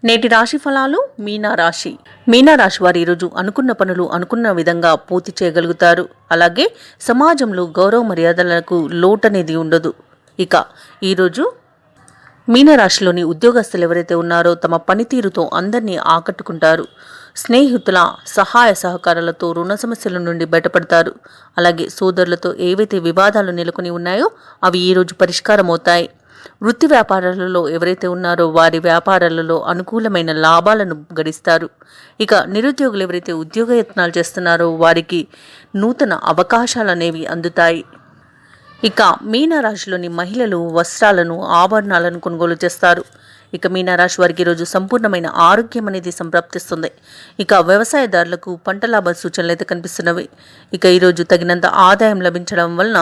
నేటి రాశి ఫలాలు. మీనరాశి వారు ఈరోజు అనుకున్న పనులు అనుకున్న విధంగా పూర్తి చేయగలుగుతారు. అలాగే సమాజంలో గౌరవ మర్యాదలకు లోటనేది ఉండదు. ఇక ఈరోజు మీనరాశిలోని ఉద్యోగస్తులు ఎవరైతే ఉన్నారో తమ పనితీరుతో అందరినీ ఆకట్టుకుంటారు. స్నేహితుల సహాయ సహకారాలతో రుణ సమస్యల నుండి బయటపడతారు. అలాగే సోదరులతో ఏవైతే వివాదాలు నెలకొని ఉన్నాయో అవి ఈరోజు పరిష్కారం అవుతాయి. వృత్తి వ్యాపారాలలో ఎవరైతే ఉన్నారో వారి వ్యాపారాలలో అనుకూలమైన లాభాలను గడిస్తారు. ఇక నిరుద్యోగులు ఎవరైతే ఉద్యోగ యత్నాలు చేస్తున్నారో వారికి నూతన అవకాశాలు అనేవి అందుతాయి. ఇక మీనరాశిలోని మహిళలు వస్త్రాలను ఆభరణాలను కొనుగోలు చేస్తారు. ఇక మీనరాశి వారికి ఈరోజు సంపూర్ణమైన ఆరోగ్యం అనేది సంప్రాప్తిస్తుంది. ఇక వ్యవసాయదారులకు పంట లాభ సూచనలు అయితే కనిపిస్తున్నవి. ఇక ఈరోజు తగినంత ఆదాయం లభించడం వలన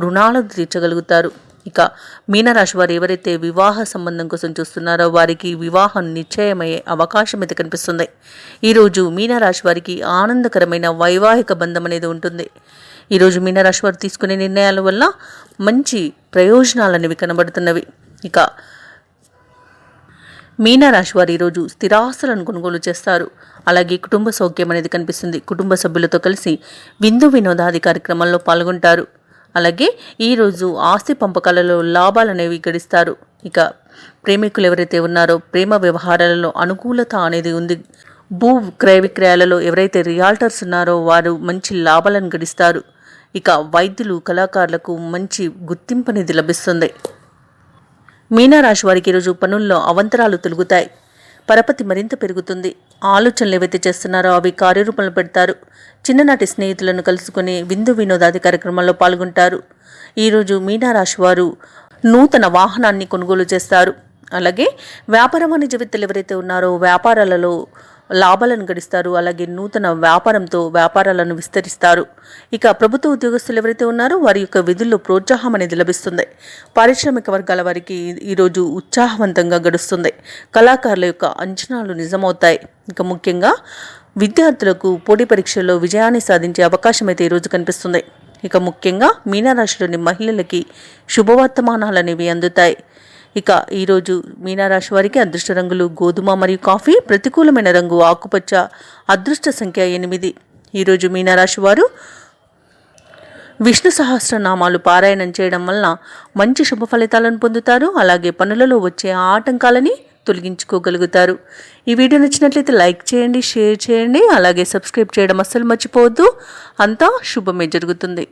రుణాలను తీర్చగలుగుతారు. ఇక మీనరాశి వారు ఎవరైతే వివాహ సంబంధం కోసం చూస్తున్నారో వారికి వివాహం నిశ్చయమయ్యే అవకాశం అయితే కనిపిస్తుంది. ఈరోజు మీనరాశి వారికి ఆనందకరమైన వైవాహిక బంధం అనేది ఉంటుంది. ఈరోజు మీనరాశి వారు తీసుకునే నిర్ణయాల వల్ల మంచి ప్రయోజనాలు అనేవి కనబడుతున్నవి. ఇక మీనరాశి వారు ఈరోజు స్థిరాస్తులను కొనుగోలు చేస్తారు. అలాగే కుటుంబ సౌఖ్యం అనేది కనిపిస్తుంది. కుటుంబ సభ్యులతో కలిసి విందు వినోదాది కార్యక్రమాల్లో పాల్గొంటారు. అలాగే ఈరోజు ఆస్తి పంపకాలలో లాభాలు అనేవి గడిస్తారు. ఇక ప్రేమికులు ఎవరైతే ఉన్నారో ప్రేమ వ్యవహారాలలో అనుకూలత అనేది ఉంది. భూ క్రయ విక్రయాలలో ఎవరైతే రియాల్టర్స్ ఉన్నారో వారు మంచి లాభాలను గడిస్తారు. ఇక వైద్యులు కళాకారులకు మంచి గుర్తింపు అనేది లభిస్తుంది. మీనరాశి వారికి ఈరోజు పనుల్లో అవంతరాలు తొలుగుతాయి. పరపతి మరింత పెరుగుతుంది. ఆలోచనలు ఏవైతే చేస్తున్నారో అవి కార్యరూపంలో పెడతారు. చిన్ననాటి స్నేహితులను కలుసుకుని విందు వినోదాది కార్యక్రమాల్లో పాల్గొంటారు. ఈరోజు మీనరాశి వారు నూతన వాహనాన్ని కొనుగోలు చేస్తారు. అలాగే వ్యాపార వాణిజ్యవేత్తలు ఎవరైతే ఉన్నారో వ్యాపారాలలో లాభాలను గడిస్తారు. అలాగే నూతన వ్యాపారంతో వ్యాపారాలను విస్తరిస్తారు. ఇక ప్రభుత్వ ఉద్యోగస్తులు ఎవరైతే ఉన్నారో వారి యొక్క విధుల్లో ప్రోత్సాహం అనేది లభిస్తుంది. పారిశ్రామిక వర్గాల వారికి ఈరోజు ఉత్సాహవంతంగా గడుస్తుంది. కళాకారుల యొక్క అంచనాలు నిజమవుతాయి. ఇక ముఖ్యంగా విద్యార్థులకు పోటీ పరీక్షల్లో విజయాన్ని సాధించే అవకాశం అయితే ఈరోజు కనిపిస్తుంది. ఇక ముఖ్యంగా మీనరాశిలోని మహిళలకి శుభవర్తమానాలు అనేవి అందుతాయి. ఇక ఈరోజు మీనరాశి వారికి అదృష్ట రంగులు గోధుమ మరియు కాఫీ, ప్రతికూలమైన రంగు ఆకుపచ్చ, అదృష్ట సంఖ్య 8. ఈరోజు మీనరాశి వారు విష్ణు సహస్రనామాలు పారాయణం చేయడం వలన మంచి శుభ ఫలితాలను పొందుతారు. అలాగే పనులలో వచ్చే ఆటంకాలని తొలగించుకోగలుగుతారు. ఈ వీడియో నచ్చినట్లయితే లైక్ చేయండి, షేర్ చేయండి, అలాగే సబ్స్క్రైబ్ చేయడం అస్సలు మర్చిపోవద్దు. అంతా శుభమే జరుగుతుంది.